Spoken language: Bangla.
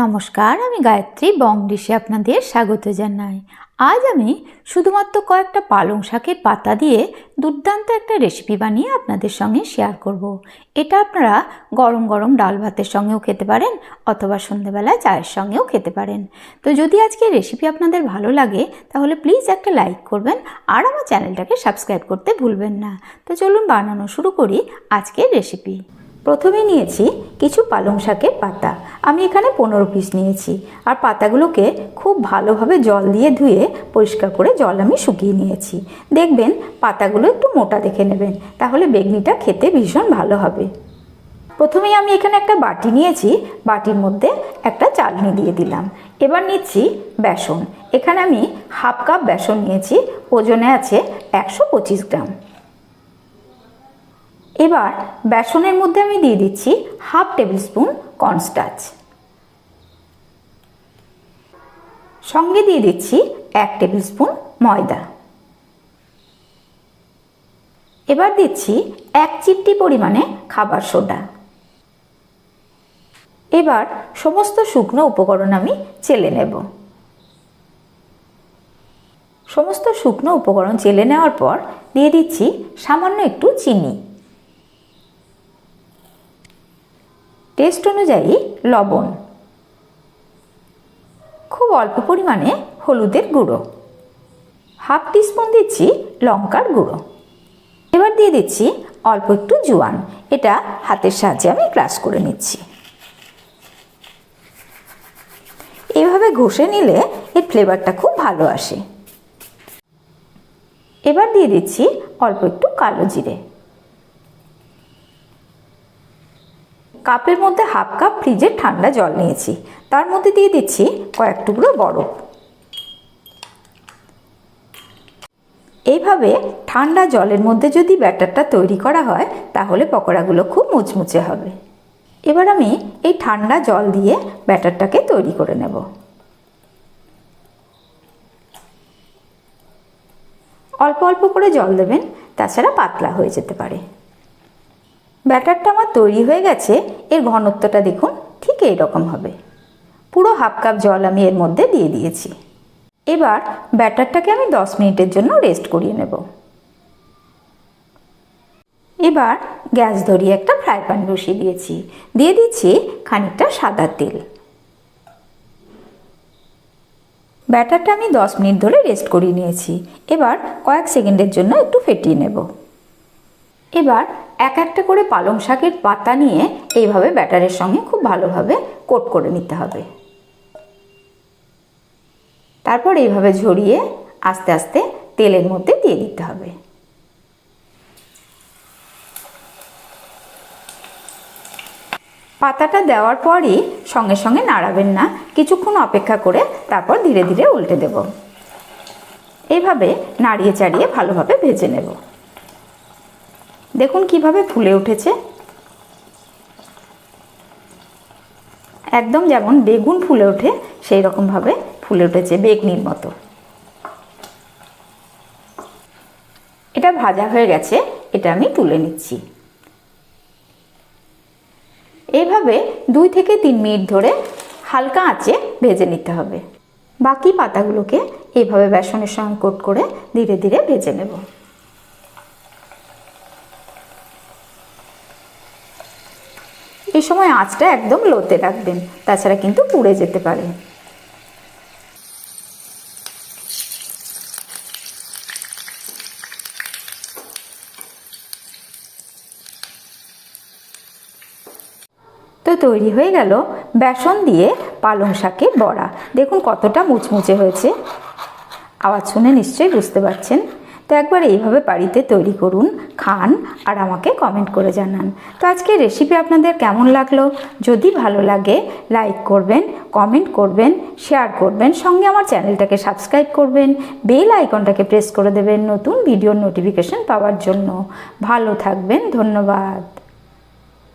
নমস্কার, আমি গায়ত্রী বং ডিশে আপনাদের স্বাগত জানাই। আজ আমি শুধুমাত্র কয়েকটা পালং শাকের পাতা দিয়ে দুর্দান্ত একটা রেসিপি বানিয়ে আপনাদের সঙ্গে শেয়ার করব। এটা আপনারা গরম গরম ডাল ভাতের সঙ্গেও খেতে পারেন অথবা সন্ধ্যেবেলায় চায়ের সঙ্গেও খেতে পারেন। তো যদি আজকে রেসিপি আপনাদের ভালো লাগে তাহলে প্লিজ একটা লাইক করবেন আর আমার চ্যানেলটাকে সাবস্ক্রাইব করতে ভুলবেন না। তো চলুন বানানো শুরু করি আজকের রেসিপি। প্রথমে নিয়েছি কিছু পালং শাকের পাতা। আমি এখানে 15 পিস নিয়েছি। আর পাতাগুলোকে খুব ভালোভাবে জল দিয়ে ধুয়ে পরিষ্কার করে জল আমি শুকিয়ে নিয়েছি। দেখবেন পাতাগুলো একটু মোটা দেখে নেবেন, তাহলে বেগনিটা খেতে ভীষণ ভালো হবে। প্রথমেই আমি এখানে একটা বাটি নিয়েছি, বাটির মধ্যে একটা চালনি দিয়ে দিলাম। এবার নিচ্ছি বেসন। এখানে আমি হাফ কাপ বেসন নিয়েছি, ওজনে আছে 125 গ্রাম। এবার বেসনের মধ্যে আমি দিয়ে দিচ্ছি হাফ টেবিল স্পুন কর্নস্টার্চ, সঙ্গে দিয়ে দিচ্ছি 1 টেবিল স্পুন ময়দা। এবার দিচ্ছি 1 চিমটি পরিমাণে খাবার সোডা। এবার সমস্ত শুকনো উপকরণ আমি চেলে নেব। সমস্ত শুকনো উপকরণ চেলে নেওয়ার পর দিয়ে দিচ্ছি সামান্য একটু চিনি, টেস্ট অনুযায়ী লবণ, খুব অল্প পরিমাণে হলুদের গুঁড়ো, হাফ টিস্পুন দিচ্ছি লঙ্কার গুঁড়ো। এবার দিয়ে দিচ্ছি অল্প একটু জোয়ান। এটা হাতের সাহায্যে আমি ক্রাশ করে নিচ্ছি। এভাবে ঘষে নিলে এর ফ্লেভারটা খুব ভালো আসে। এবার দিয়ে দিচ্ছি অল্প একটু কালো জিরে। কাপের মধ্যে হাফ কাপ ফ্রিজের ঠান্ডা জল নিয়েছি, তার মধ্যে দিয়ে দিচ্ছি কয়েক টুকরো বরফ। এইভাবে ঠান্ডা জলের মধ্যে যদি ব্যাটারটা তৈরি করা হয় তাহলে পকোড়াগুলো খুব মুচমুচে হবে। এবার আমি এই ঠান্ডা জল দিয়ে ব্যাটারটাকে তৈরি করে নেব। অল্প অল্প করে জল দেবেন, তাছাড়া পাতলা হয়ে যেতে পারে। ব্যাটারটা আমার তৈরি হয়ে গেছে। এর ঘনত্বটা দেখুন, ঠিক এইরকম হবে। পুরো হাফ কাপ জল আমি এর মধ্যে দিয়ে দিয়েছি। এবার ব্যাটারটাকে আমি 10 মিনিটের জন্য রেস্ট করিয়ে নেব। এবার গ্যাস ধরিয়ে একটা ফ্রাই প্যান বসিয়ে দিয়েছি। দিয়ে দিচ্ছি খানিকটা সাদা তেল। ব্যাটারটা আমি 10 মিনিট ধরে রেস্ট করিয়ে নিয়েছি। এবার কয়েক সেকেন্ডের জন্য একটু ফেটিয়ে নেব। এবার এক একটা করে পালং শাকের পাতা নিয়ে এইভাবে ব্যাটারের সঙ্গে খুব ভালোভাবে কোট করে নিতে হবে। তারপর এইভাবে ঝরিয়ে আস্তে আস্তে তেলের মধ্যে দিয়ে দিতে হবে। পাতাটা দেওয়ার পরই সঙ্গে সঙ্গে নাড়াবেন না, কিছুক্ষণ অপেক্ষা করে তারপর ধীরে ধীরে উল্টে দেব। এইভাবে নাড়িয়ে চাড়িয়ে ভালোভাবে ভেজে নেব। দেখুন কিভাবে ফুলে উঠেছে, একদম যেমন বেগুন ফুলে ওঠে সেই রকমভাবে ফুলে উঠেছে, বেগনির মতো। এটা ভাজা হয়ে গেছে, এটা আমি তুলে নিচ্ছি। এইভাবে 2 থেকে 3 মিনিট ধরে হালকা আঁচে ভেজে নিতে হবে। বাকি পাতাগুলোকে এইভাবে বেসনের সঙ্গে কোট করে ধীরে ধীরে ভেজে নেব। এই সময় আঁচটা একদম লোতে রাখবেন, তাছাড়া কিন্তু পুড়ে যেতে পারে। তো তৈরি হয়ে গেল বেসন দিয়ে পালং শাকের বড়া। দেখুন কতটা মুচমুচে হয়েছে, আওয়াজ শুনে নিশ্চয়ই বুঝতে পারছেন। তো একবার এইভাবে বাড়িতে তৈরি করুন, খান আর আমাকে কমেন্ট করে জানান। তো আজকের রেসিপি আপনাদের কেমন লাগলো? যদি ভালো লাগে লাইক করবেন, কমেন্ট করবেন, শেয়ার করবেন, সঙ্গে আমার চ্যানেলটাকে সাবস্ক্রাইব করবেন, বেল আইকনটাকে প্রেস করে দেবেন নতুন ভিডিওর নোটিফিকেশন পাওয়ার জন্য। ভালো থাকবেন, ধন্যবাদ।